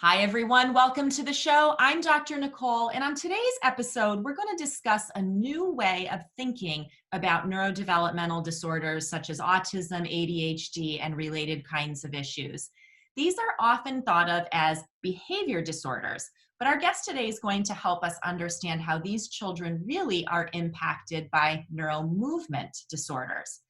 Hi, everyone. Welcome to the show. I'm Dr. Nicole, and on today's episode, we're going to discuss a new way of thinking about neurodevelopmental disorders such as autism, ADHD, and related kinds of issues. These are often thought of as behavior disorders, but our guest today is going to help us understand how these children really are impacted by neuromovement disorders.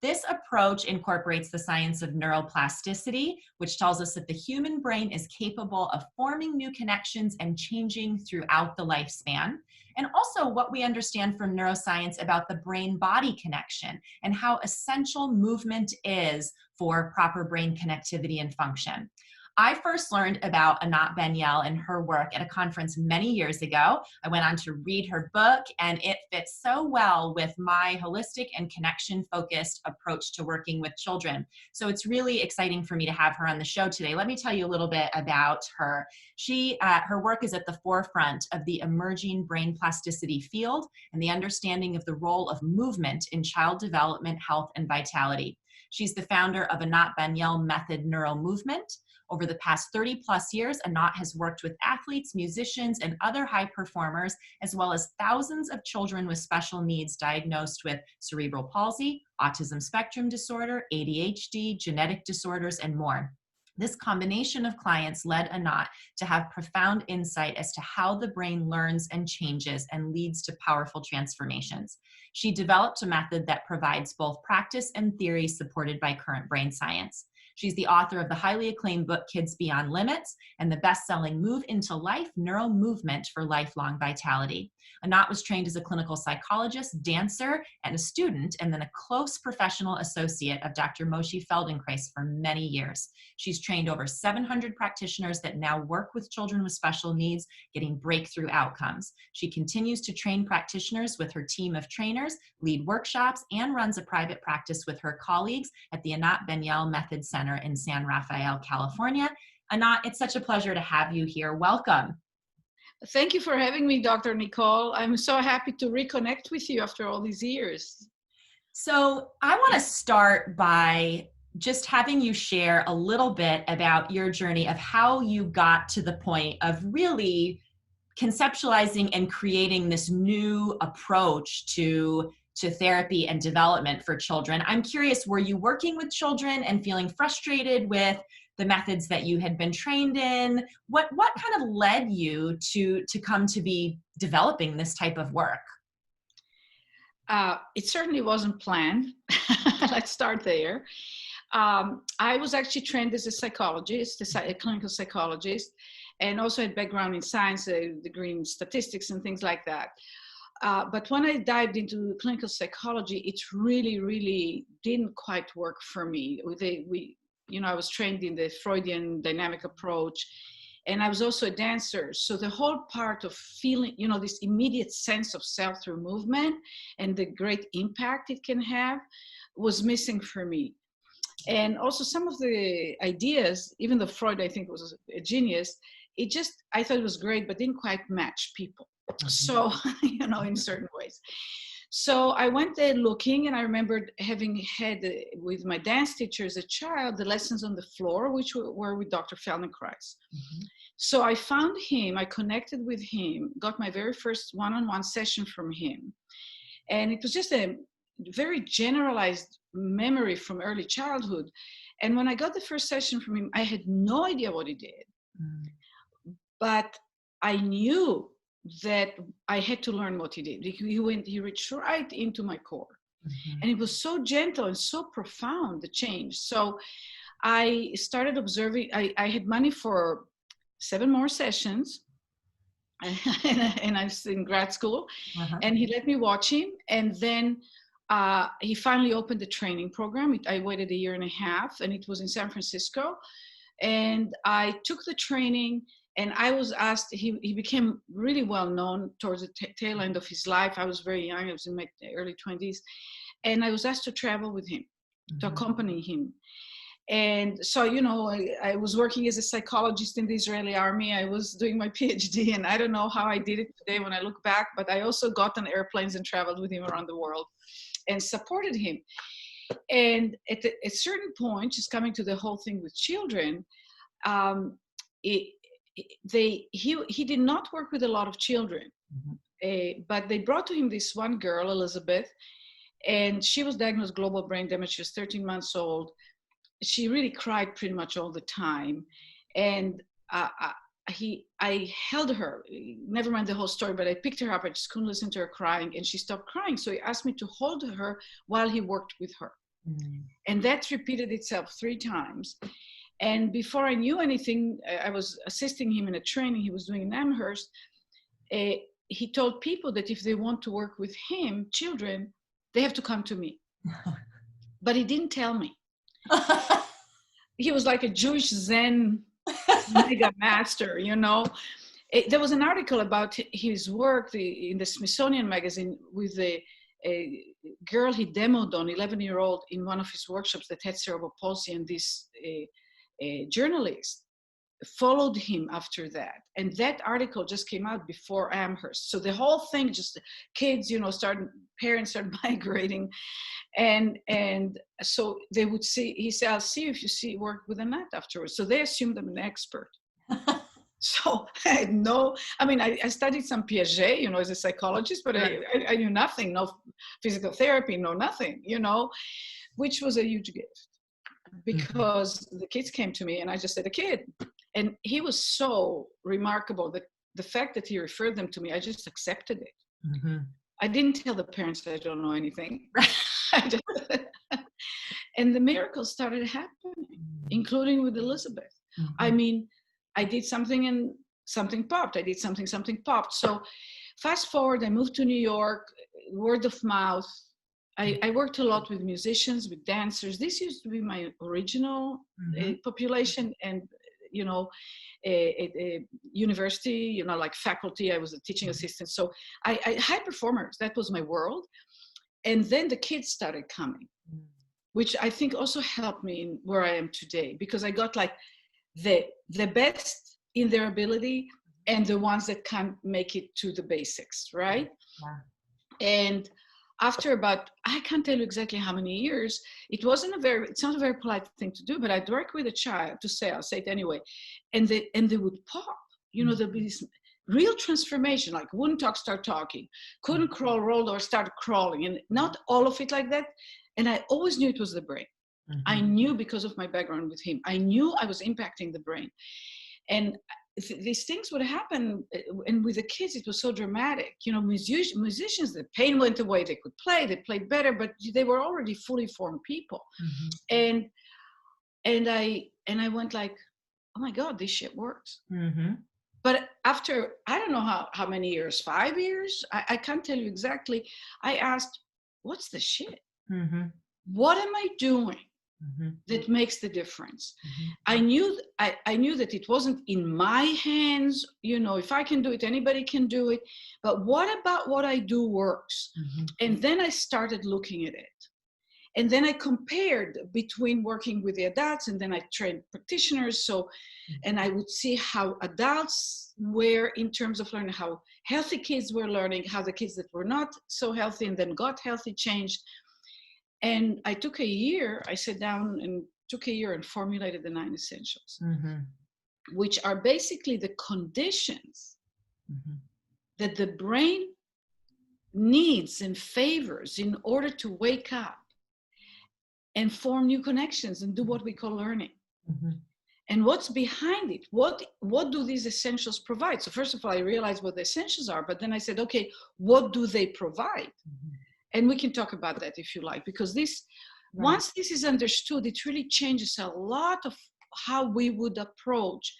This approach incorporates the science of neuroplasticity, which tells us that the human brain is capable of forming new connections and changing throughout the lifespan, and also what we understand from neuroscience about the brain-body connection and how essential movement is for proper brain connectivity and function. I first learned about Anat Baniel and her work at a conference many years ago. I went on to read her book, and it fits so well with my holistic and connection-focused approach to working with children. So it's really exciting for me to have her on the show today. Let me tell you a little bit about her. Her work is at the forefront of the emerging brain plasticity field and the understanding of the role of movement in child development, health, and vitality. She's the founder of Anat Baniel Method NeuroMovement. Over the past 30 plus years, Anat has worked with athletes, musicians, and other high performers, as well as thousands of children with special needs diagnosed with cerebral palsy, autism spectrum disorder, ADHD, genetic disorders, and more. This combination of clients led Anat to have profound insight as to how the brain learns and changes and leads to powerful transformations. She developed a method that provides both practice and theory supported by current brain science. She's the author of the highly acclaimed book, Kids Beyond Limits, and the bestselling Move into Life, NeuroMovement for Lifelong Vitality. Anat was trained as a clinical psychologist, dancer, and a student, and then a close professional associate of Dr. Moshe Feldenkrais for many years. She's trained over 700 practitioners that now work with children with special needs, getting breakthrough outcomes. She continues to train practitioners with her team of trainers, lead workshops, and runs a private practice with her colleagues at the Anat Baniel Method Center in San Rafael, California. Anat, it's such a pleasure to have you here. Welcome. Thank you for having me, Dr. Nicole. I'm so happy to reconnect with you after all these years. So I want to start by just having you share a little bit about your journey of how you got to the point of really conceptualizing and creating this new approach to therapy and development for children. I'm curious, were you working with children and feeling frustrated with the methods that you had been trained in? What kind of led you to come to be developing this type of work? It certainly wasn't planned. Let's start there. I was actually trained as a psychologist, a clinical psychologist, and also had background in science, a degree in statistics and things like that. But when I dived into clinical psychology, it really didn't quite work for me. I was trained in the Freudian dynamic approach, and I was also a dancer. So the whole part of feeling, this immediate sense of self through movement and the great impact it can have was missing for me. And also some of the ideas, even though Freud, I think, was a genius, I thought it was great, but didn't quite match people. So, in certain ways. So I went there looking, and I remembered having had with my dance teacher as a child, the lessons on the floor, which were with Dr. Feldenkrais. Mm-hmm. So I found him, I connected with him, got my very first one-on-one session from him. And it was just a very generalized memory from early childhood. And when I got the first session from him, I had no idea what he did. Mm-hmm. But I knew that I had to learn what he did. He reached right into my core. Mm-hmm. And it was so gentle and so profound, the change. So I started observing. I had money for 7 more sessions, and I was in grad school. Uh-huh. And he let me watch him. And then he finally opened the training program. I waited 1.5 years, and it was in San Francisco. And I took the training. And I was asked, he became really well known towards the tail end of his life. I was very young, I was in my early 20s. And I was asked to travel with him, mm-hmm. to accompany him. And so, I was working as a psychologist in the Israeli army. I was doing my PhD, and I don't know how I did it today when I look back, but I also got on airplanes and traveled with him around the world and supported him. And at a certain point, just coming to the whole thing with children, he did not work with a lot of children, but they brought to him this one girl, Elizabeth, and she was diagnosed global brain damage. She was 13 months old. She really cried pretty much all the time. And I held her, never mind the whole story, but I picked her up. I just couldn't listen to her crying, and she stopped crying. So he asked me to hold her while he worked with her. And that repeated itself 3 times. And before I knew anything, I was assisting him in a training he was doing in Amherst. He told people that if they want to work with him, children, they have to come to me. But he didn't tell me. He was like a Jewish Zen mega master, you know. There was an article about his work in the Smithsonian magazine with a girl he demoed on, 11-year-old, in one of his workshops that had cerebral palsy, and this journalist followed him after that. And that article just came out before Amherst. So the whole thing, just kids, you know, parents started migrating. And so they would see, he said, I'll see if you work with Anat afterwards. So they assumed I'm an expert. So I had I studied some Piaget, you know, as a psychologist, but I knew nothing, no physical therapy, no nothing, you know, which was a huge gift. Because the kids came to me and I just said, a kid. And he was so remarkable that the fact that he referred them to me, I just accepted it. I didn't tell the parents that I don't know anything. And the miracles started happening, including with Elizabeth. I mean, I did something and something popped. I did something popped. So fast forward, I moved to New York, word of mouth. I worked a lot with musicians, with dancers. This used to be my original population, and, you know, a university, you know, like faculty. I was a teaching assistant. So I high performers, that was my world. And then the kids started coming, which I think also helped me in where I am today, because I got like the best in their ability and the ones that can't make it to the basics, right? And after about, I can't tell you exactly how many years, it's not a very polite thing to do, but I'd work with a child I'll say it anyway, and they would pop, you know, there'd be this real transformation, like wouldn't talk, start talking, couldn't crawl, rolled, or started crawling, and not all of it like that. And I always knew it was the brain. I knew, because of my background with him, I knew I was impacting the brain. And these things would happen, and with the kids it was so dramatic, you know. Musicians, the pain went away, they could play, they played better, but they were already fully formed people. And I went like, oh my God, this shit works. But after, I don't know how many years, 5 years, I can't tell you exactly, I asked, what's the shit? What am I doing that makes the difference? I knew that it wasn't in my hands, you know. If I can do it, anybody can do it. But what about what I do works? And then I started looking at it. And then I compared between working with the adults, and then I trained practitioners. So, and I would see how adults were in terms of learning, how healthy kids were learning, how the kids that were not so healthy and then got healthy changed. And I took a year, I sat down and took a year and formulated the 9 essentials, which are basically the conditions that the brain needs and favors in order to wake up and form new connections and do what we call learning. And what's behind it? What do these essentials provide? So first of all, I realized what the essentials are, but then I said, okay, what do they provide? And we can talk about that if you like, because once this is understood, it really changes a lot of how we would approach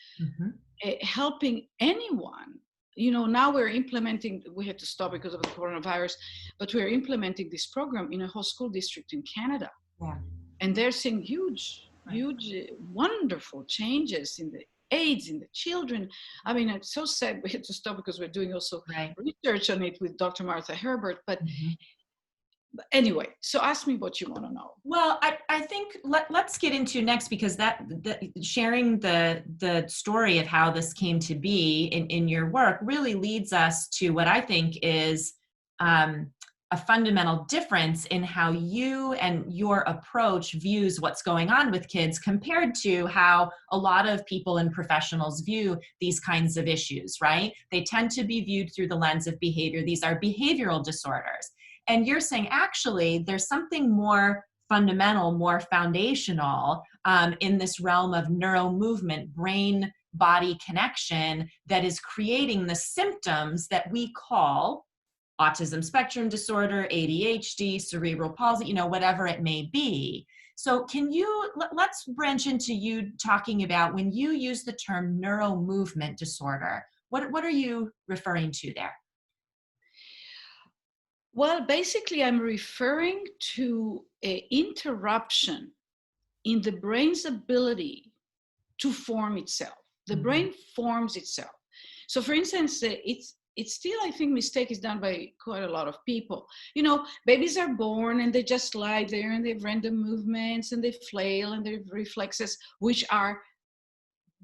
helping anyone. You know, now we're implementing, we had to stop because of the coronavirus, but we're implementing this program in a whole school district in Canada. And they're seeing huge, wonderful changes in the AIDS in the children. I mean, it's so sad we had to stop because we're doing also research on it with Dr. Martha Herbert, but anyway, so ask me what you want to know. Well, I think let's get into next, because sharing the story of how this came to be in your work really leads us to what I think is a fundamental difference in how you and your approach views what's going on with kids compared to how a lot of people and professionals view these kinds of issues, right? They tend to be viewed through the lens of behavior. These are behavioral disorders. And you're saying actually there's something more fundamental, more foundational in this realm of neuromovement, brain-body connection that is creating the symptoms that we call autism spectrum disorder, ADHD, cerebral palsy, whatever it may be. So let's branch into you talking about when you use the term neuromovement disorder, what are you referring to there? Well, basically, I'm referring to an interruption in the brain's ability to form itself. The brain forms itself. So for instance, it's still, I think, mistake is done by quite a lot of people. Babies are born and they just lie there and they have random movements and they flail and they have reflexes, which are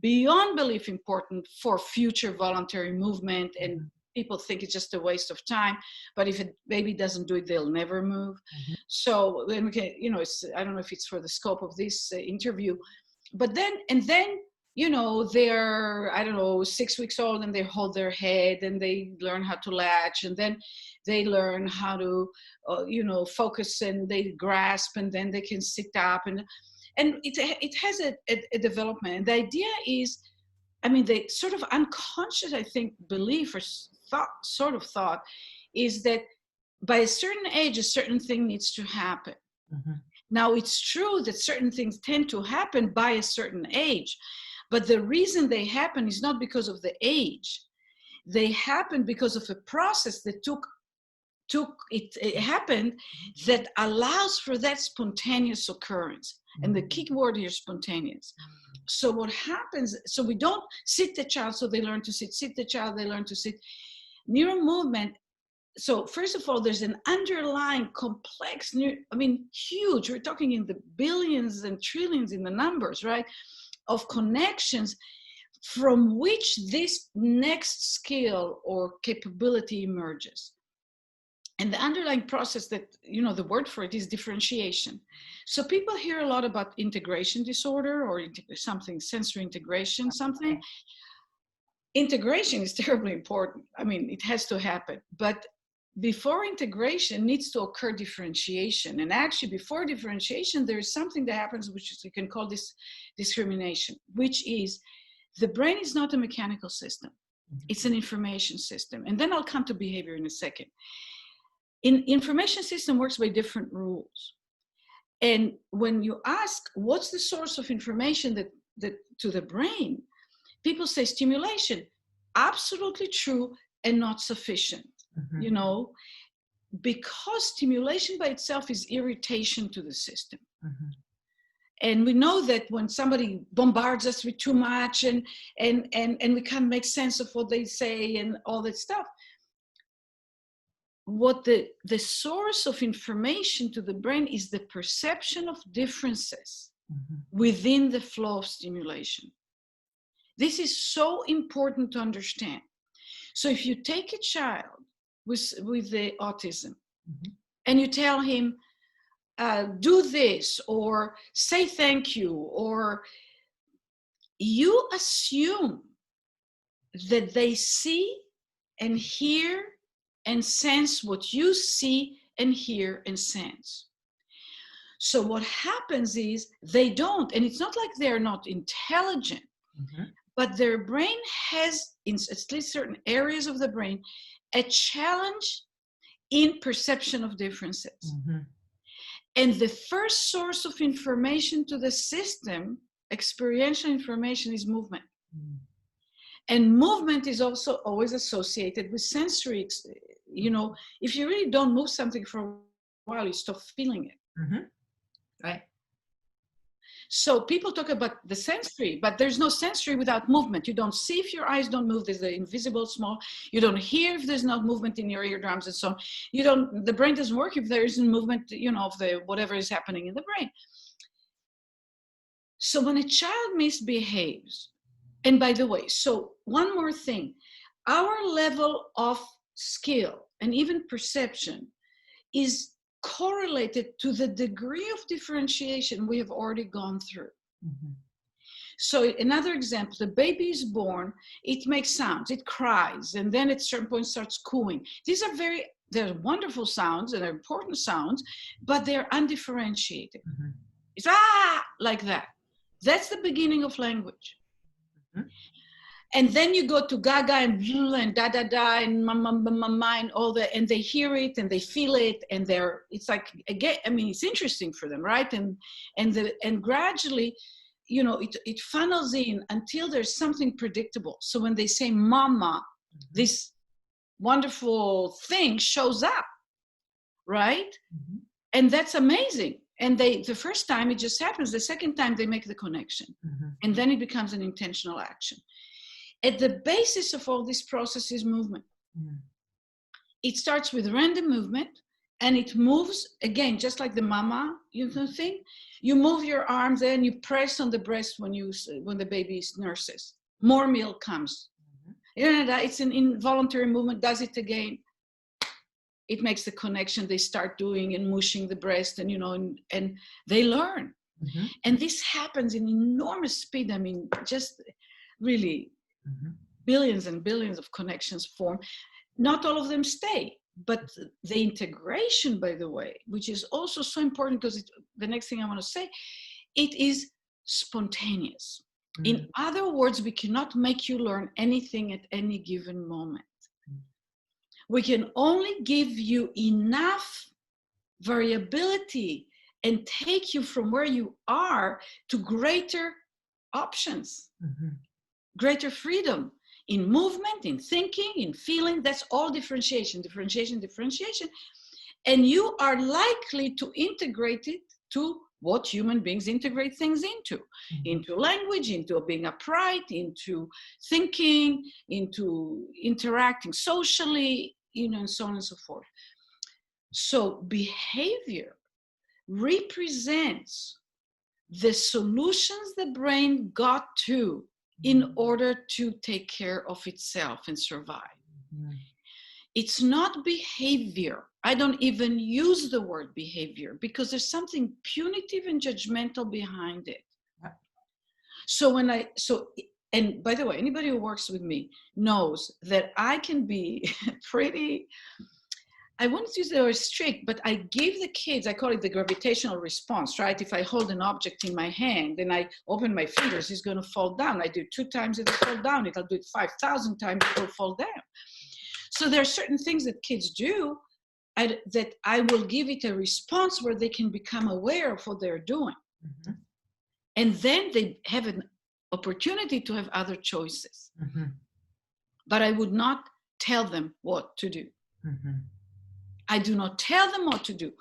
beyond belief important for future voluntary movement. And people think it's just a waste of time. But if a baby doesn't do it, they'll never move. So then we can, I don't know if it's for the scope of this interview, but then they're, 6 weeks old and they hold their head and they learn how to latch, and then they learn how to, focus, and they grasp, and then they can sit up, and it has a development. And the idea is, the sort of unconscious, I think, belief or thought is that by a certain age, a certain thing needs to happen. Now, it's true that certain things tend to happen by a certain age. But the reason they happen is not because of the age. They happen because of a process that it happened that allows for that spontaneous occurrence. And the key word here is spontaneous. So what happens, so we don't sit the child so they learn to sit the child, they learn to sit. Neuromovement, so first of all, there's an underlying complex, huge, we're talking in the billions and trillions in the numbers, right? Of connections from which this next skill or capability emerges. And the underlying process that, the word for it is differentiation. So people hear a lot about integration disorder or something, sensory integration, something. Integration is terribly important. It has to happen. But before integration needs to occur differentiation. And actually before differentiation, there is something that happens, which is, you can call this discrimination, which is the brain is not a mechanical system. It's an information system. And then I'll come to behavior in a second. Information system works by different rules. And when you ask, what's the source of information that to the brain? People say stimulation. Absolutely true and not sufficient. Because stimulation by itself is irritation to the system. And we know that when somebody bombards us with too much and we can't make sense of what they say and all that stuff, what the source of information to the brain is the perception of differences within the flow of stimulation. This is so important to understand. So if you take a child with the autism and you tell him, do this, or say thank you, or you assume that they see and hear and sense what you see and hear and sense. So what happens is they don't, and it's not like they're not intelligent, but their brain has, in at least certain areas of the brain, a challenge in perception of differences. And the first source of information to the system, experiential information, is movement. And movement is also always associated with sensory. If you really don't move something for a while, you stop feeling it. Right. So people talk about the sensory, but there's no sensory without movement. You don't see if your eyes don't move. There's the invisible small. You don't hear if there's no movement in your eardrums and so on. The brain doesn't work if there isn't movement, of the whatever is happening in the brain. So when a child misbehaves, and by the way, so one more thing, our level of skill and even perception is correlated to the degree of differentiation we have already gone through. Mm-hmm. So another example, the baby is born, it makes sounds, it cries, and then at a certain point starts cooing. They're wonderful sounds and they're important sounds, but they're undifferentiated. Mm-hmm. It's like that. That's the beginning of language. Mm-hmm. And then you go to gaga and da da da and mama and all that, and they hear it and they feel it, and it's like, again, I mean, it's interesting for them, right? And gradually, you know, it funnels in until there's something predictable. So when they say mama, this wonderful thing shows up, right? Mm-hmm. And that's amazing. And the first time it just happens, the second time they make the connection. Mm-hmm. And then it becomes an intentional action. At the basis of all this process is movement. Mm-hmm. It starts with random movement, and it moves, again, just like the mama, you know, thing. You move your arms and you press on the breast when the baby nurses. More milk comes. Mm-hmm. It's an involuntary movement, does it again. It makes the connection. They start doing and mushing the breast, and, you know, and they learn. Mm-hmm. And this happens in enormous speed. I mean, just really mm-hmm. billions and billions of connections form. Not all of them stay, but the integration, by the way, which is also so important, because the next thing I want to say, it is spontaneous. Mm-hmm. In other words, we cannot make you learn anything at any given moment. We can only give you enough variability and take you from where you are to greater options, mm-hmm. greater freedom in movement, in thinking, in feeling. That's all differentiation. And you are likely to integrate it to what human beings integrate things into language, into being upright, into thinking, into interacting socially, you know, and so on and so forth. So behavior represents the solutions the brain got to in order to take care of itself and survive. Mm-hmm. It's not behavior. I don't even use the word behavior because there's something punitive and judgmental behind it. And by the way, anybody who works with me knows that I can be pretty, I wouldn't use the word strict, but I give the kids, I call it the gravitational response, right? If I hold an object in my hand and I open my fingers, it's going to fall down. I do it 2 times, it'll fall down. If I'll do it 5,000 times, it will fall down. So there are certain things that kids do that I will give it a response where they can become aware of what they're doing. Mm-hmm. And then they have an opportunity to have other choices. Mm-hmm. But I would not tell them what to do. Mm-hmm. I do not tell them what to do,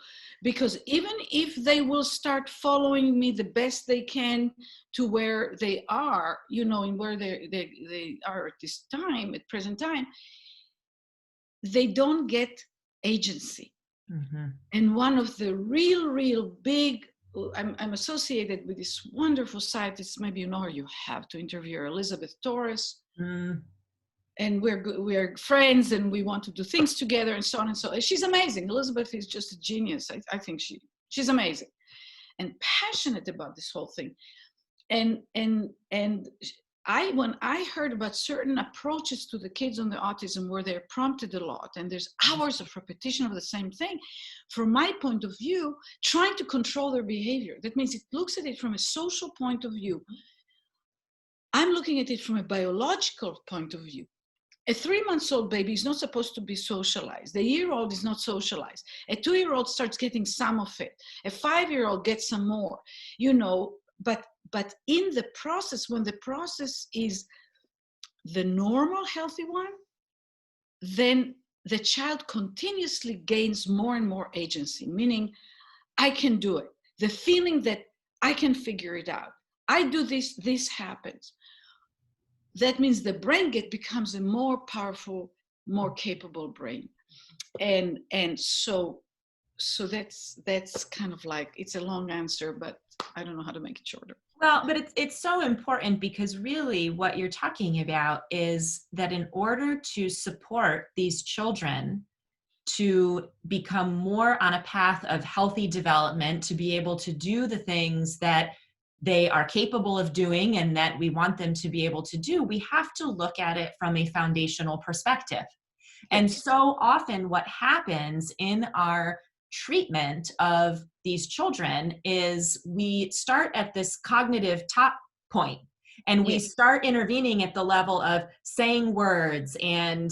because even if they will start following me the best they can to where they are, you know, and where they are at this time, at present time, they don't get agency. Mm-hmm. And one of the real big, I'm associated with this wonderful scientist, maybe you know her, you have to interview her, Elizabeth Torres. Mm. And we're friends and we want to do things together and so on and so on. She's amazing. Elizabeth is just a genius. I think she's amazing and passionate about this whole thing. And when I heard about certain approaches to the kids on the autism where they're prompted a lot and there's hours of repetition of the same thing, from my point of view, trying to control their behavior. That means it looks at it from a social point of view. I'm looking at it from a biological point of view. A 3-month-old baby is not supposed to be socialized. A year-old is not socialized. A 2-year-old starts getting some of it. A 5-year-old gets some more, you know, but in the process, when the process is the normal healthy one, then the child continuously gains more and more agency, meaning I can do it. The feeling that I can figure it out. I do this happens. That means the brain becomes a more powerful, more capable brain. And so that's kind of like, it's a long answer, but I don't know how to make it shorter. Well, but it's so important, because really what you're talking about is that in order to support these children to become more on a path of healthy development, to be able to do the things that they are capable of doing and that we want them to be able to do, we have to look at it from a foundational perspective. And so often what happens in our treatment of these children is we start at this cognitive top point, and we start intervening at the level of saying words and,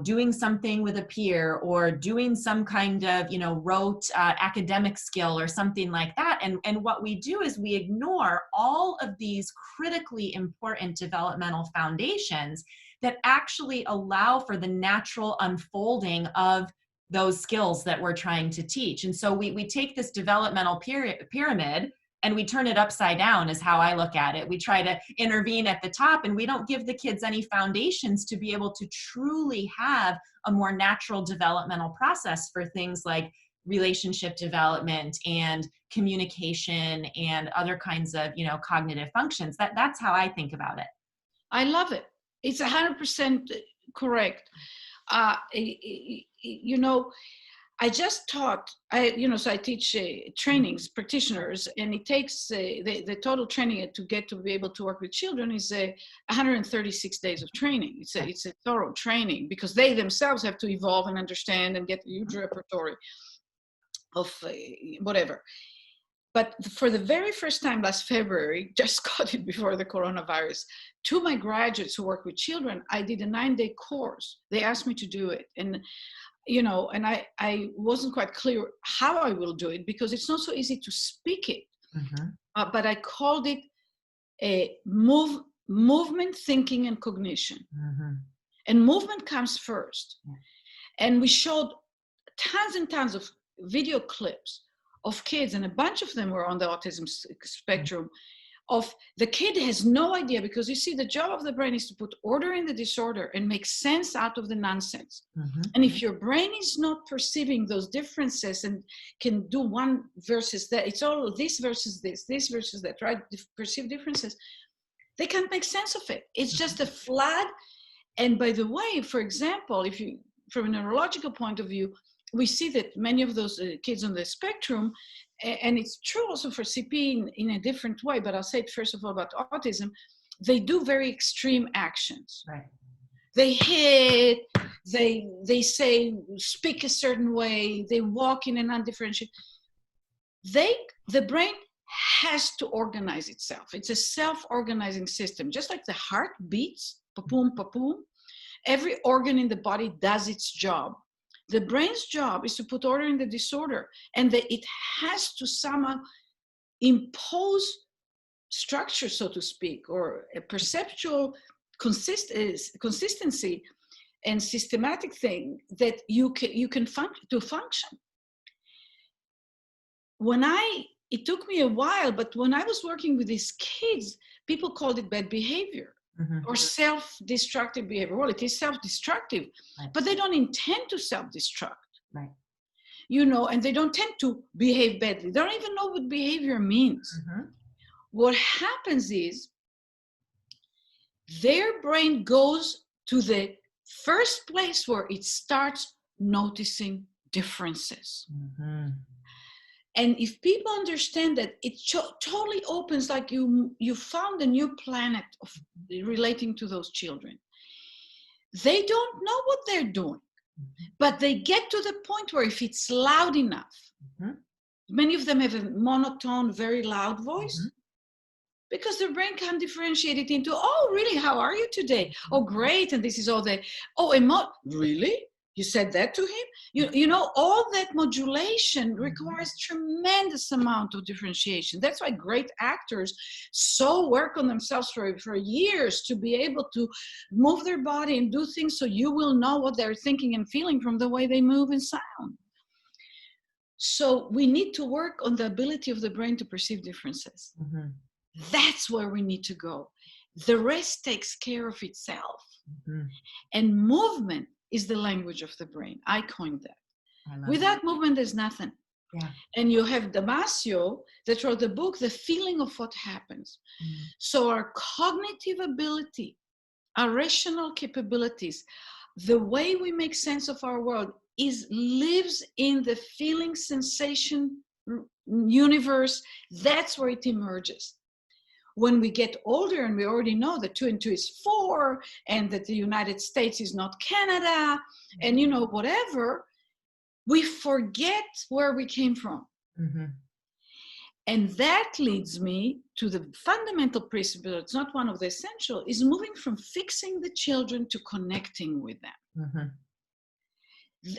doing something with a peer or doing some kind of, rote academic skill or something like that. And what we do is we ignore all of these critically important developmental foundations that actually allow for the natural unfolding of those skills that we're trying to teach. And so we take this developmental pyramid and we turn it upside down, is how I look at it. We try to intervene at the top, and we don't give the kids any foundations to be able to truly have a more natural developmental process for things like relationship development and communication and other kinds of, cognitive functions. That's how I think about it. I love it. It's 100% correct. I just taught, so I teach trainings, practitioners, and it takes the total training to get to be able to work with children is 136 days of training. It's a thorough training because they themselves have to evolve and understand and get a huge repertoire of whatever. But for the very first time last February, just got it before the coronavirus, to my graduates who work with children, I did a 9-day course. They asked me to do it. And and I wasn't quite clear how I will do it because it's not so easy to speak it. But I called it a movement, thinking, and cognition. And movement comes first. And we showed tons and tons of video clips of kids, and a bunch of them were on the autism spectrum, of the kid has no idea, because you see the job of the brain is to put order in the disorder and make sense out of the nonsense. And if your brain is not perceiving those differences and can do one versus that, it's all this versus this versus that, right? Perceive differences, they can't make sense of it. It's just a flood. And by the way, for example, if you, from a neurological point of view, we see that many of those kids on the spectrum, and it's true also for CP in a different way, but I'll say first of all about autism, they do very extreme actions. Right. They hit, they say, speak a certain way, they walk in an undifferentiated. The brain has to organize itself. It's a self-organizing system, just like the heart beats, pa-boom, pa-boom. Every organ in the body does its job. The brain's job is to put order in the disorder, and it has to somehow impose structure, so to speak, or a perceptual consistency and systematic thing that you can function. It took me a while, but when I was working with these kids, people called it bad behavior. Or self-destructive behavior. Well, it is self-destructive, but they don't intend to self-destruct. Right. And they don't tend to behave badly. They don't even know what behavior means. What happens is their brain goes to the first place where it starts noticing differences. And if people understand that, it totally opens, like you found a new planet of relating to those children. They don't know what they're doing, but they get to the point where if it's loud enough, many of them have a monotone, very loud voice, because their brain can't differentiate it into, oh, really, how are you today? Oh, great, and this is all really? You said that to him? All that modulation requires tremendous amount of differentiation. That's why great actors so work on themselves for years to be able to move their body and do things so you will know what they're thinking and feeling from the way they move and sound. So we need to work on the ability of the brain to perceive differences. That's where we need to go. The rest takes care of itself. And movement is the language of the brain. I coined that. Without movement, there's nothing. Yeah. And you have Damasio that wrote the book, The Feeling of What Happens. So our cognitive ability, our rational capabilities, the way we make sense of our world lives in the feeling sensation universe. That's where it emerges. When we get older and we already know that 2 and 2 is 4 and that the United States is not Canada and, you know, whatever, we forget where we came from. Mm-hmm. And that leads me to the fundamental principle, it's not one of the essential, is moving from fixing the children to connecting with them. Mm-hmm.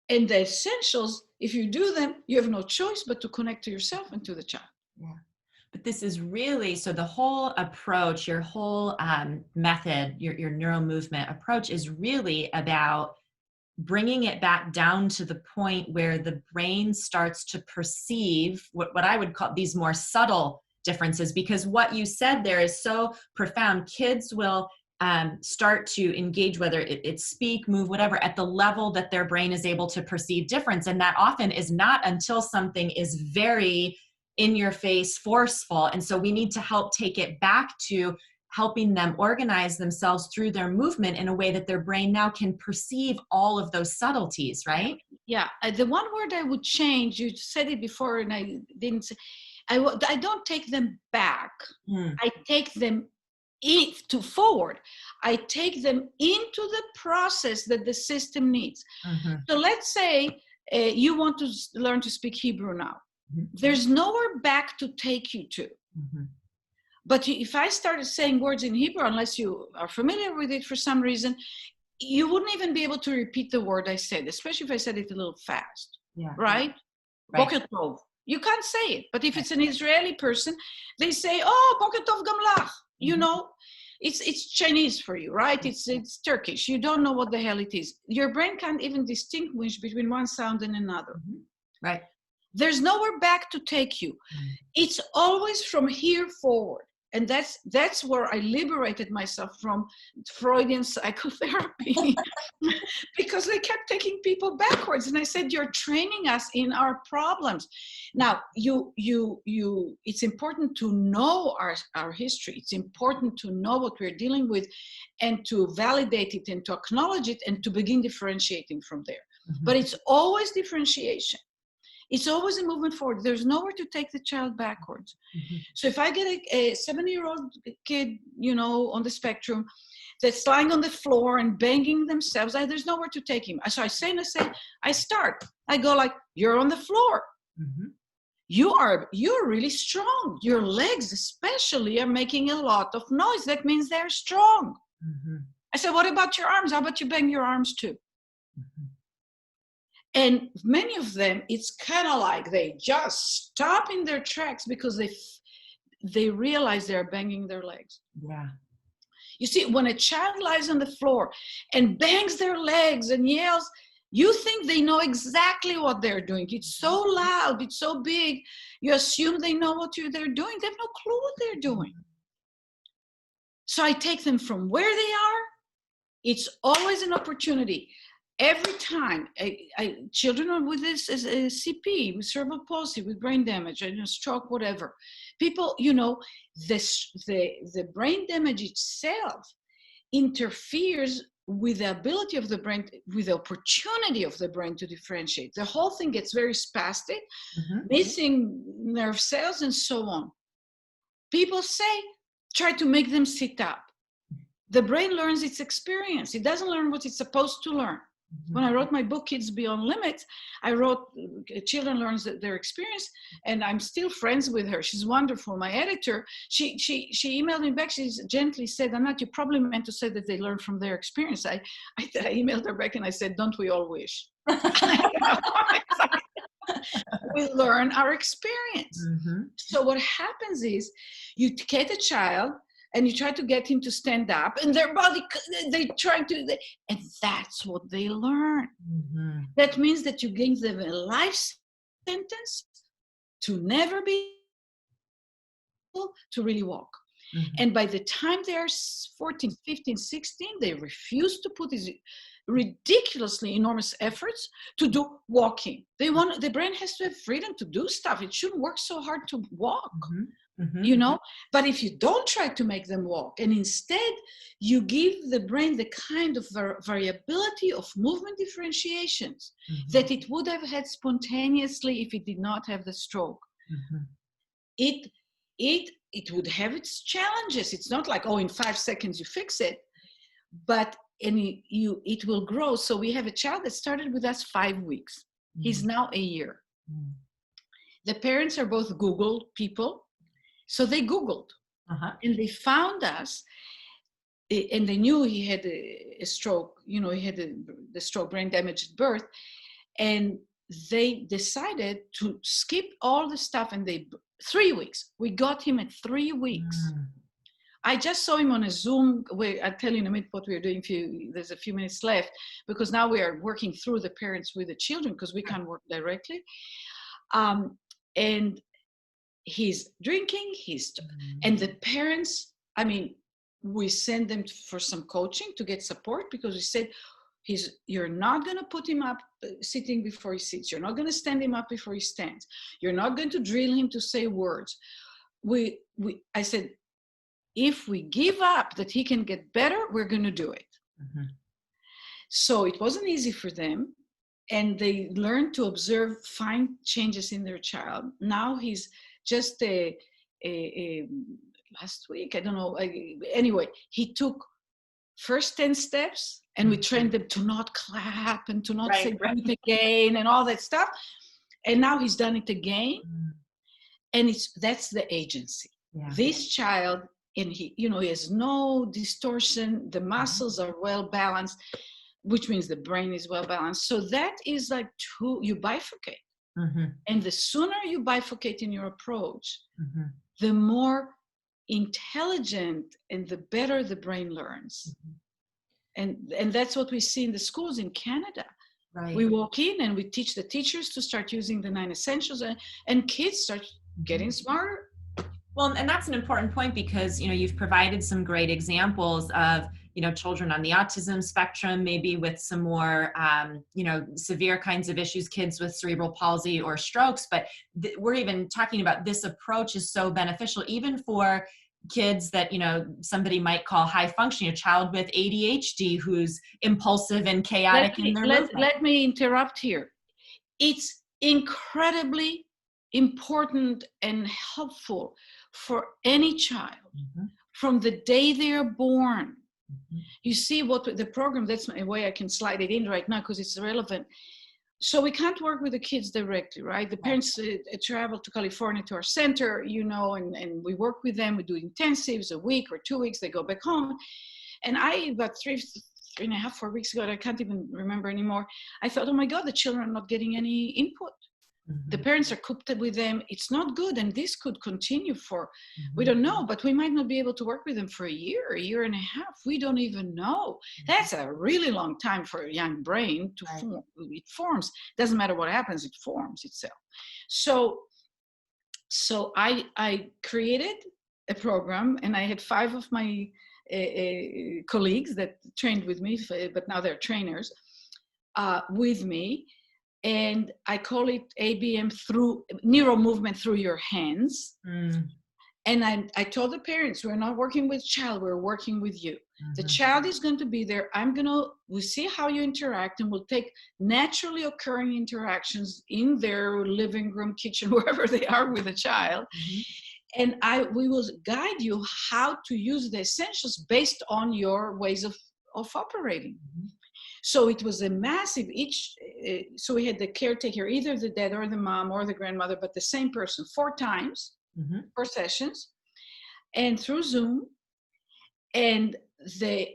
And the essentials, if you do them, you have no choice but to connect to yourself and to the child. Yeah. But this is really, so the whole approach, your whole method, your NeuroMovement approach is really about bringing it back down to the point where the brain starts to perceive what I would call these more subtle differences, because what you said there is so profound. Kids will start to engage, whether it's speak, move, whatever, at the level that their brain is able to perceive difference. And that often is not until something is very in your face, forceful. And so we need to help take it back to helping them organize themselves through their movement in a way that their brain now can perceive all of those subtleties, right? Yeah. The one word I would change, you said it before and I didn't say, I don't take them back. I take them forward. I take them into the process that the system needs. Mm-hmm. So let's say you want to learn to speak Hebrew now. Mm-hmm. There's nowhere back to take you to. Mm-hmm. But if I started saying words in Hebrew, unless you are familiar with it for some reason, you wouldn't even be able to repeat the word I said, especially if I said it a little fast. Yeah. Right? Boker tov. You can't say it. But if it's an Israeli person, they say, oh, Boker tov gamlach. You know, it's Chinese for you, right? It's Turkish. You don't know what the hell it is. Your brain can't even distinguish between one sound and another. Mm-hmm. Right. There's nowhere back to take you. It's always from here forward. And that's where I liberated myself from Freudian psychotherapy because they kept taking people backwards. And I said, you're training us in our problems. Now, it's important to know our history. It's important to know what we're dealing with and to validate it and to acknowledge it and to begin differentiating from there. Mm-hmm. But it's always differentiation. It's always a movement forward. There's nowhere to take the child backwards. Mm-hmm. So if I get a 7-year-old kid, on the spectrum that's lying on the floor and banging themselves, there's nowhere to take him. So I start. I go like, you're on the floor. Mm-hmm. You're really strong. Your legs especially are making a lot of noise. That means they're strong. Mm-hmm. I said, what about your arms? How about you bang your arms too? Mm-hmm. And many of them, it's kind of like they just stop in their tracks because they realize they're banging their legs. Yeah. You see, when a child lies on the floor and bangs their legs and yells, you think they know exactly what they're doing. It's so loud, it's so big. You assume they know what they're doing. They have no clue what they're doing. So I take them from where they are. It's always an opportunity. Every time children with this CP, with cerebral palsy, with brain damage, stroke, whatever, people, the brain damage itself interferes with the ability of the brain, with the opportunity of the brain to differentiate. The whole thing gets very spastic, missing nerve cells and so on. People say, try to make them sit up. The brain learns its experience. It doesn't learn what it's supposed to learn. When I wrote my book, Kids Beyond Limits, I wrote Children Learns Their Experience, and I'm still friends with her. She's wonderful. My editor, she emailed me back. She gently said, Anat, you probably meant to say that they learn from their experience. I emailed her back and I said, don't we all wish? We learn our experience. Mm-hmm. So what happens is you get a child, and you try to get him to stand up, and their body, and that's what they learn. Mm-hmm. That means that you give them a life sentence to never be able to really walk. Mm-hmm. And by the time they're 14, 15, 16, they refuse to put ridiculously enormous efforts to do walking. The brain has to have freedom to do stuff. It shouldn't work so hard to walk, you know. But if you don't try to make them walk, and instead you give the brain the kind of variability of movement differentiations that it would have had spontaneously if it did not have the stroke, it would have its challenges. It's not like, oh, in 5 seconds you fix it, but it will grow. So we have a child that started with us 5 weeks. He's now a year. The parents are both Google people, so they Googled and they found us, and they knew he had a stroke. You know, he had the stroke, brain damage at birth, and they decided to skip all the stuff. And 3 weeks. We got him at 3 weeks. I just saw him on a Zoom. I'll tell you in a minute what we're doing. There's a few minutes left, because now we are working through the parents with the children, because we can't work directly. And he's drinking, and the parents, I mean, we send them for some coaching to get support, because we said, you're not going to put him up sitting before he sits. You're not going to stand him up before he stands. You're not going to drill him to say words. I said, if we give up that he can get better, we're going to do it. So it wasn't easy for them. And they learned to observe, find changes in their child. Now he's just last week, I don't know. Anyway, he took first 10 steps, and we trained them to not clap and to not say it again and all that stuff. And now he's done it again. And that's the agency. This child, and he has no distortion. The muscles are well balanced, which means the brain is well balanced. So that is like you bifurcate. And the sooner you bifurcate in your approach, the more intelligent and the better the brain learns. And that's what we see in the schools in Canada. We walk in and we teach the teachers to start using the 9 essentials, and kids start getting smarter. Well, and that's an important point, because, you've provided some great examples of, children on the autism spectrum, maybe with some more, severe kinds of issues, kids with cerebral palsy or strokes. But we're even talking about this approach is so beneficial, even for kids that, somebody might call high functioning, a child with ADHD who's impulsive and chaotic in their movement. Let me interrupt here. It's incredibly important and helpful for any child from the day they are born. You see what the program, that's a way I can slide it in right now because it's relevant. So we can't work with the kids directly, right? The parents travel to California to our center, and we work with them. We do intensives a week or 2 weeks. They go back home. And about 3.5, 4 weeks ago, I can't even remember anymore, I thought, oh my God, the children are not getting any input. The parents are cooped with them. It's not good. And this could continue for, we don't know, but we might not be able to work with them for a year and a half. We don't even know. That's a really long time for a young brain to form. It forms. Doesn't matter what happens, it forms itself. So I created a program, and I had 5 of my colleagues that trained with me, but now they're trainers with me. And I call it Abm Through NeuroMovement Through Your Hands. And I told the parents, we're not working with child, we're working with you. The child is going to be there. We'll see how you interact, and we'll take naturally occurring interactions in their living room, kitchen, wherever they are with the child. And we will guide you how to use the essentials based on your ways of operating. So it was a massive, so we had the caretaker, either the dad or the mom or the grandmother, but the same person 4 times, 4 sessions, and through Zoom. And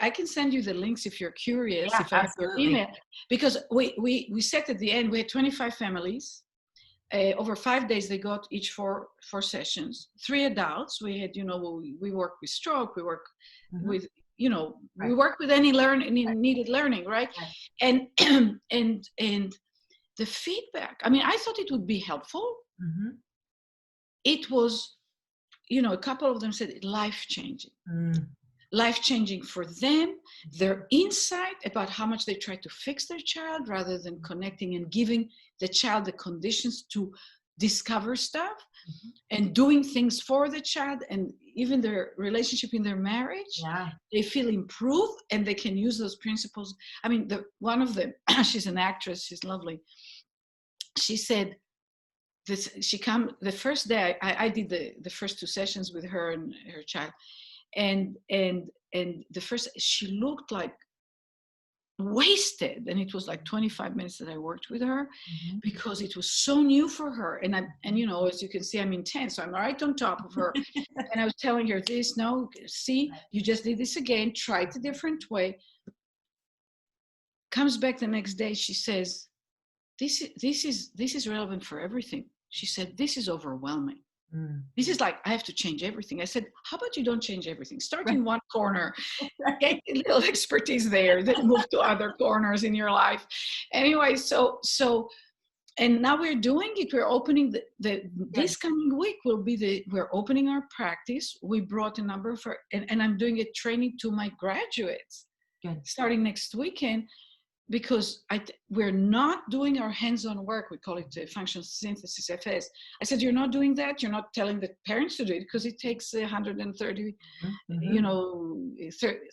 I can send you the links if you're curious, if I have your email, because we said at the end, we had 25 families. Over 5 days, they got each 4 sessions, 3 adults. We had, we work with stroke, we work with, we work with any needed learning, right? And the feedback, I thought it would be helpful. It was, a couple of them said life-changing. life-changing for them, their insight about how much they try to fix their child rather than connecting and giving the child the conditions to discover stuff, and doing things for the child, and even their relationship in their marriage. They feel improved and they can use those principles. I mean, one of them, she's an actress, she's lovely. She said, the first day I did the first 2 sessions with her and her child, and the first, she looked like wasted, and it was like 25 minutes that I worked with her, because it was so new for her, and you know, as you can see, I'm intense, so I'm right on top of her. And I was telling her this, no, see, you just did this again, try it a different way. Comes back the next day, she says, this is relevant for everything. She said, this is overwhelming. This is like, I have to change everything. I said, how about you don't change everything? Start in one corner, get a little expertise there, then move to other corners in your life. Anyway, so, and now we're doing it. We're opening this coming week we're opening our practice. We brought a number of, and I'm doing a training to my graduates starting next weekend, because we're not doing our hands-on work. We call it functional synthesis, FS. I said, you're not doing that. You're not telling the parents to do it, because it takes 130,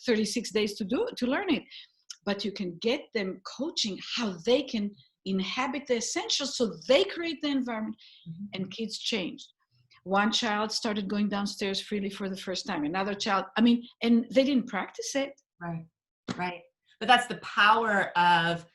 36 days to learn it. But you can get them coaching how they can inhabit the essentials, so they create the environment, and kids changed. One child started going downstairs freely for the first time. Another child, and they didn't practice it. Right. But that's the power of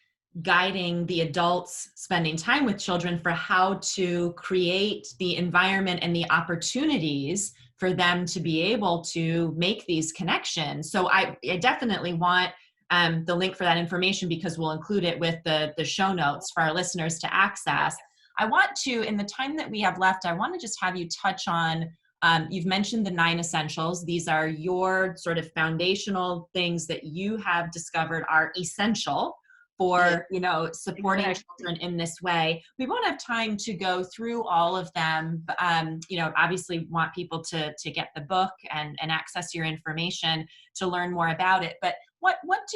guiding the adults spending time with children for how to create the environment and the opportunities for them to be able to make these connections. So I definitely want the link for that information, because we'll include it with the show notes for our listeners to access. I want to, in the time that we have left, I want to just have you touch on, you've mentioned the 9 essentials. These are your sort of foundational things that you have discovered are essential for, supporting children in this way. We won't have time to go through all of them. Obviously want people to get the book and access your information to learn more about it. But what would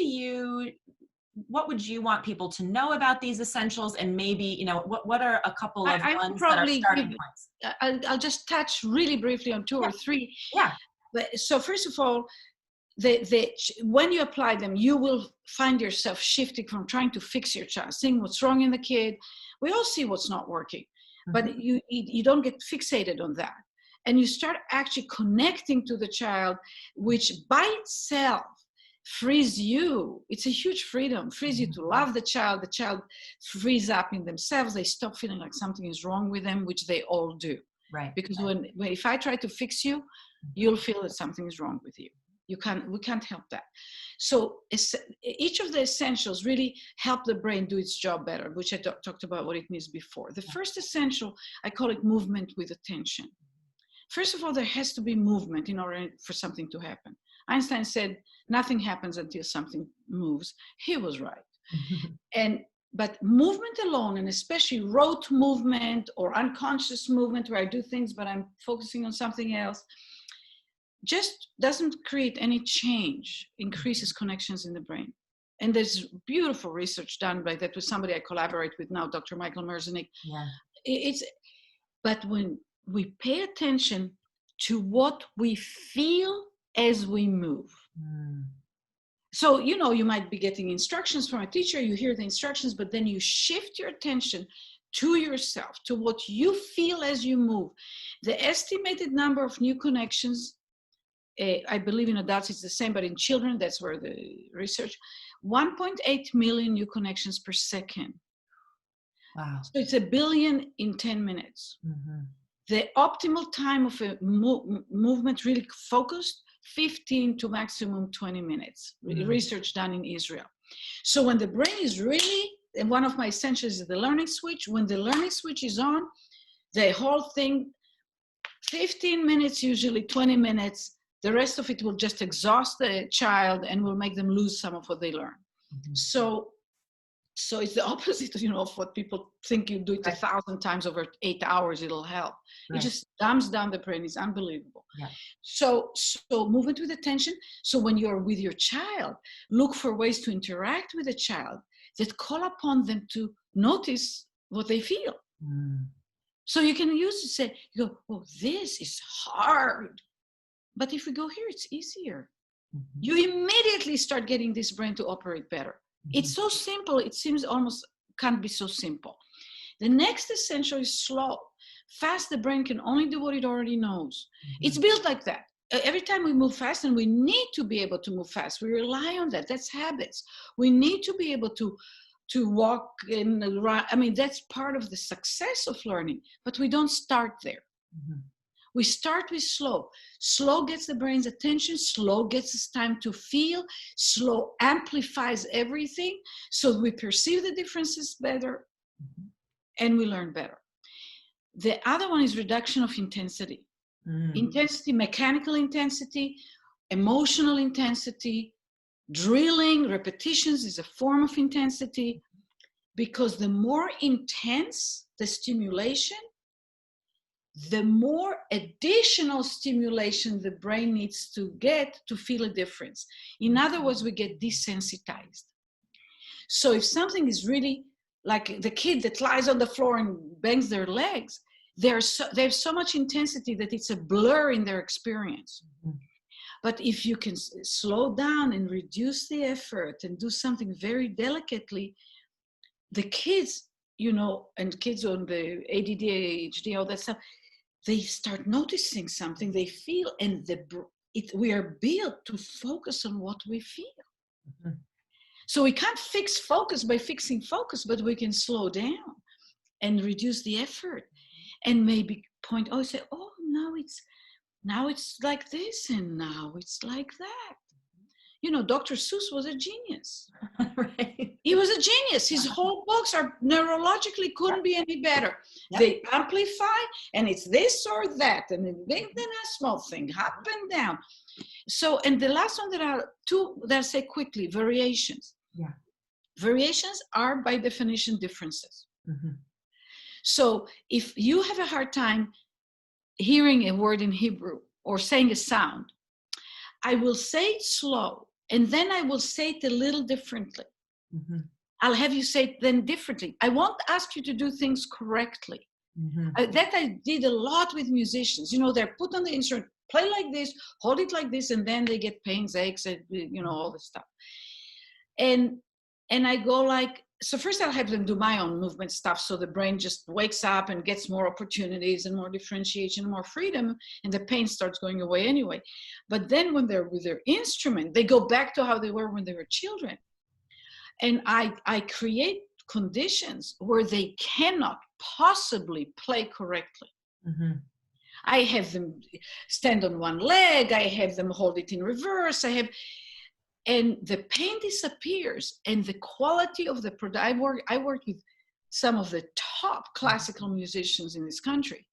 you want people to know about these essentials? And maybe, what are a couple of ones that are starting points? I'll just touch really briefly on 2 or 3. Yeah. So first of all, when you apply them, you will find yourself shifting from trying to fix your child, seeing what's wrong in the kid. We all see what's not working, but you don't get fixated on that. And you start actually connecting to the child, which by itself frees you. It's a huge freedom, frees you to love the child. The child frees up in themselves. They stop feeling like something is wrong with them, which they all do. Right. Because if I try to fix you, you'll feel that something is wrong with you. We can't help that. So each of the essentials really help the brain do its job better, which I talked about what it means before. The first essential, I call it movement with attention. First of all, there has to be movement in order for something to happen. Einstein said, nothing happens until something moves. He was right. But movement alone, and especially rote movement or unconscious movement where I do things, but I'm focusing on something else, just doesn't create any change, increases connections in the brain. And there's beautiful research done by that with somebody I collaborate with now, Dr. Michael Merzenich. But when we pay attention to what we feel as we move. So, you might be getting instructions from a teacher, you hear the instructions, but then you shift your attention to yourself, to what you feel as you move. The estimated number of new connections, I believe in adults it's the same, but in children, that's where the research, 1.8 million new connections per second. Wow. So it's 1 billion in 10 minutes. The optimal time of a movement really focused, 15 to maximum 20 minutes. Research done in Israel. So when the brain is really, and one of my essentials is the learning switch. When the learning switch is on, the whole thing, 15 minutes, usually 20 minutes, the rest of it will just exhaust the child and will make them lose some of what they learn. So So it's the opposite, of what people think. You do it 1,000 times over 8 hours, it'll help. It just dumbs down the brain. It's unbelievable. Yeah. So movement with attention. So when you're with your child, look for ways to interact with the child that call upon them to notice what they feel. So you can use to say, you go, oh, this is hard. But if we go here, it's easier. You immediately start getting this brain to operate better. It's so simple. It seems almost can't be so simple. The next essential is slow. Fast, the brain can only do what it already knows. It's built like that. Every time we move fast, and we need to be able to move fast, we rely on that. That's habits. We need to be able to walk and run. I mean, that's part of the success of learning, but we don't start there. We start with slow. Slow gets the brain's attention. Slow gets us time to feel. Slow amplifies everything. So we perceive the differences better and we learn better. The other one is reduction of intensity. Intensity, mechanical intensity, emotional intensity, drilling, repetitions is a form of intensity, because the more intense the stimulation, the more additional stimulation the brain needs to get to feel a difference. In other words, we get desensitized. So if something is really like the kid that lies on the floor and bangs their legs, they have so much intensity that it's a blur in their experience. But if you can slow down and reduce the effort and do something very delicately, the kids, and kids on the ADD, ADHD, all that stuff, they start noticing something, they feel, and we are built to focus on what we feel. So we can't fix focus by fixing focus, but we can slow down and reduce the effort and maybe say, oh, now it's like this, and now it's like that. Dr. Seuss was a genius. Right. He was a genius. His whole books are neurologically couldn't be any better. They amplify, and it's this or that, and then a small thing, up and down. So, and the last one, there are two that I say quickly, variations. Yeah. Variations are by definition differences. So if you have a hard time hearing a word in Hebrew or saying a sound, I will say it slow, and then I will say it a little differently. I'll have you say it then differently. I won't ask you to do things correctly. That I did a lot with musicians. They're put on the instrument, play like this, hold it like this, and then they get pains, aches, and, all this stuff. And I go like, so first I'll have them do my own movement stuff, so the brain just wakes up and gets more opportunities and more differentiation and more freedom, and the pain starts going away anyway. But then when they're with their instrument, they go back to how they were when they were children. And I create conditions where they cannot possibly play correctly. I have them stand on one leg, I have them hold it in reverse, and the pain disappears, and the quality of the product. I work with some of the top classical musicians in this country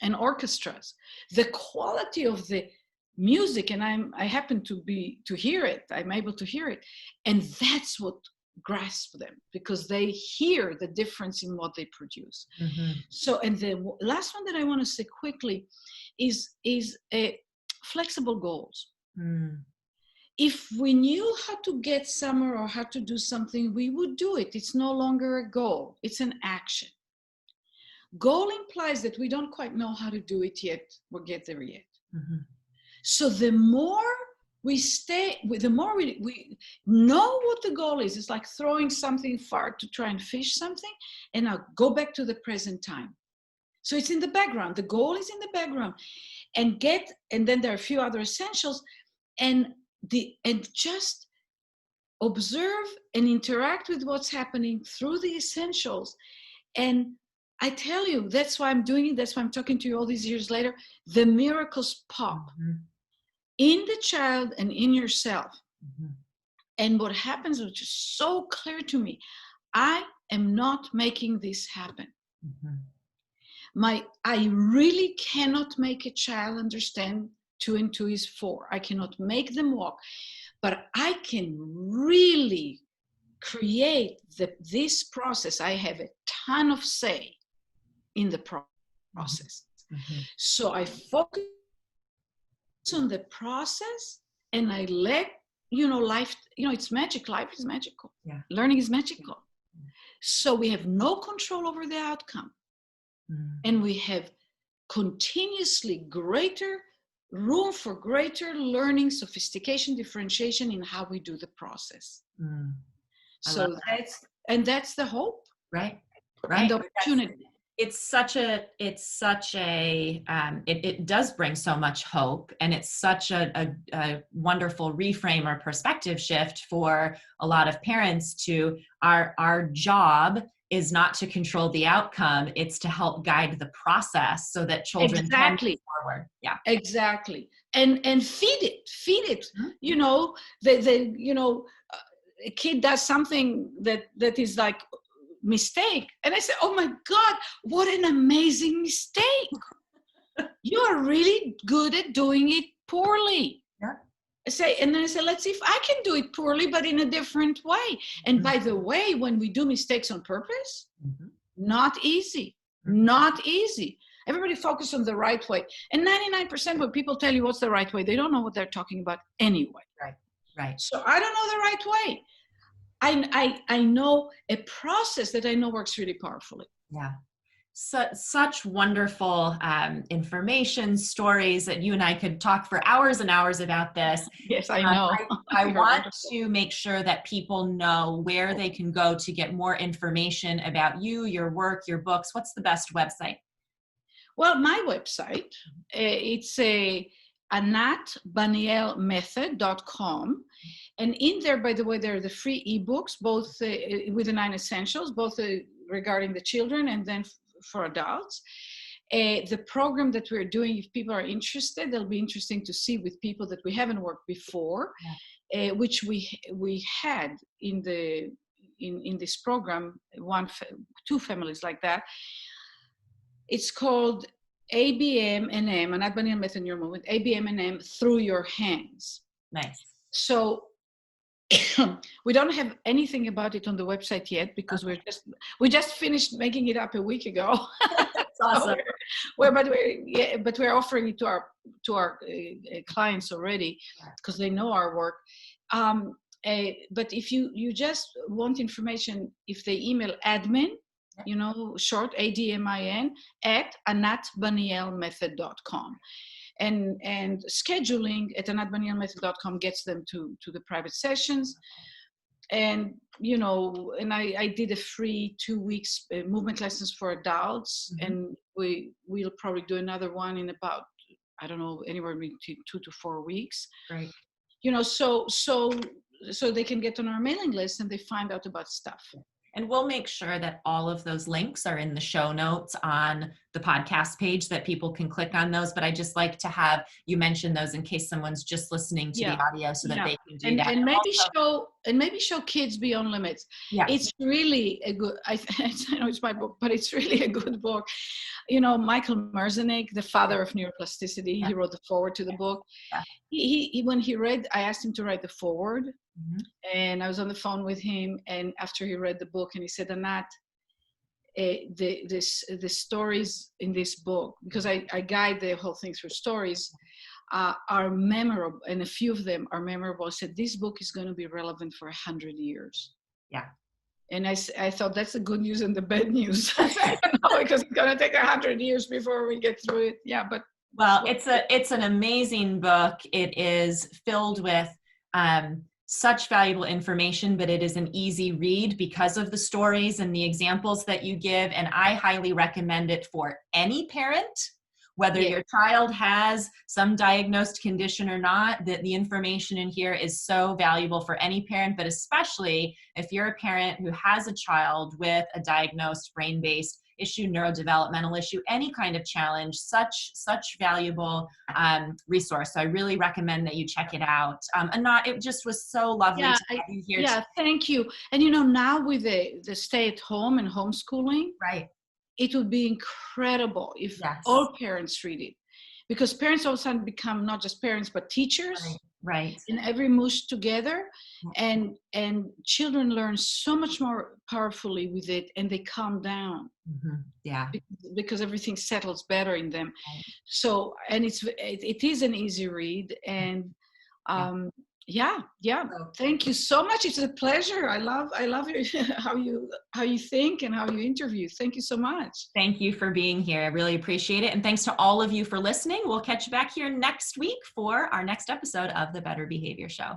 and orchestras. The quality of the music, and I happen to hear it. I'm able to hear it, and that's what grasps them, because they hear the difference in what they produce. So, and the last one that I want to say quickly is flexible goals. If we knew how to get somewhere or how to do something, we would do it. It's no longer a goal, it's an action. Goal implies that we don't quite know how to do it yet or get there yet. So the more we the more we know what the goal is. It's like throwing something far to try and fish something, and now go back to the present time. So it's in the background. The goal is in the background, and then there are a few other essentials, and just observe and interact with what's happening through the essentials. And I tell you, that's why I'm doing it. That's why I'm talking to you all these years later. The miracles pop in the child and in yourself. And what happens, which is so clear to me, I am not making this happen. I really cannot make a child understand 2 and 2 is 4. I cannot make them walk, but I can really create this process, I have a ton of say in the process. Mm-hmm. So I focus on the process, and I let, life, it's magic. Life is magical. Yeah. Learning is magical. So we have no control over the outcome. And we have continuously greater room for greater learning, sophistication, differentiation in how we do the process. So that's the hope. Right. And the opportunity. It does bring so much hope, and it's such a wonderful reframe or perspective shift for a lot of parents to our job is not to control the outcome, it's to help guide the process so that children can move forward. Yeah. Exactly. And feed it. Mm-hmm. A kid does something that is like mistake, and I say, oh my God, what an amazing mistake. You are really good at doing it poorly. Yeah. And then I say, let's see if I can do it poorly, but in a different way. And by the way, when we do mistakes on purpose, not easy. Everybody focus on the right way. And 99% when people tell you what's the right way, they don't know what they're talking about anyway. Right. So I don't know the right way. I know a process that I know works really powerfully. Yeah. Such wonderful information, stories that you and I could talk for hours and hours about this. Yes, I know. I want to make sure that people know where they can go to get more information about you, your work, your books. What's the best website? Well, my website, it's Anat Baniel Method.com. And in there, by the way, there are the free ebooks, both with the 9 essentials, both regarding the children and then for adults. The program that we're doing, if people are interested, it'll be interesting to see with people that we haven't worked before, which we had in this program, 2 families like that. It's called Abm Anat Baniel Method NeuroMovement, Abm Through Your Hands. Nice. So we don't have anything about it on the website yet because we just finished making it up a week ago. That's awesome. But we're offering it to our clients already because they know our work. But if you just want information, if they email admin, short ADMIN at anatbanielmethod.com. And scheduling at anatbanielmethod.com gets them to the private sessions. And, and I did a free 2 weeks movement lessons for adults. And we'll probably do another one in about, I don't know, anywhere between 2 to 4 weeks. Right. So they can get on our mailing list and they find out about stuff. And we'll make sure that all of those links are in the show notes on the podcast page that people can click on those. But I just like to have you mention those in case someone's just listening to the audio so that they can do that. And maybe show Kids Beyond Limits. Yeah. It's really a good, I know it's my book, but it's really a good book. Michael Merzenich, the father of neuroplasticity, he wrote the foreword to the book. Yeah. He when he read, I asked him to write the foreword. And I was on the phone with him, and after he read the book, and he said, Anat, the stories in this book, because I guide the whole thing through stories, are memorable, and a few of them are memorable. I said, this book is going to be relevant for 100 years. Yeah. And I thought that's the good news and the bad news. I don't know, because it's going to take 100 years before we get through it. Yeah, but well, it's an amazing book. It is filled with such valuable information, but it is an easy read because of the stories and the examples that you give. And I highly recommend it for any parent, whether your child has some diagnosed condition or not. That the information in here is so valuable for any parent, but especially if you're a parent who has a child with a diagnosed brain-based issue, neurodevelopmental issue, any kind of challenge, such valuable resource. So I really recommend that you check it out. Anat, it just was so lovely to have you here. Yeah, thank you. And now with the stay at home and homeschooling, right, it would be incredible if all parents read it, because parents all of a sudden become not just parents but teachers. Right. Right. and every mush together, and children learn so much more powerfully with it, and they calm down Yeah. because everything settles better in them. Right. So, and it is an easy read, and Yeah. yeah. So, Thank you so much. It's a pleasure. I love how you think and how you interview. Thank you so much. thank you for being here. I really appreciate it. And thanks to all of you for listening. We'll catch you back here next week for our next episode of the Better Behavior Show.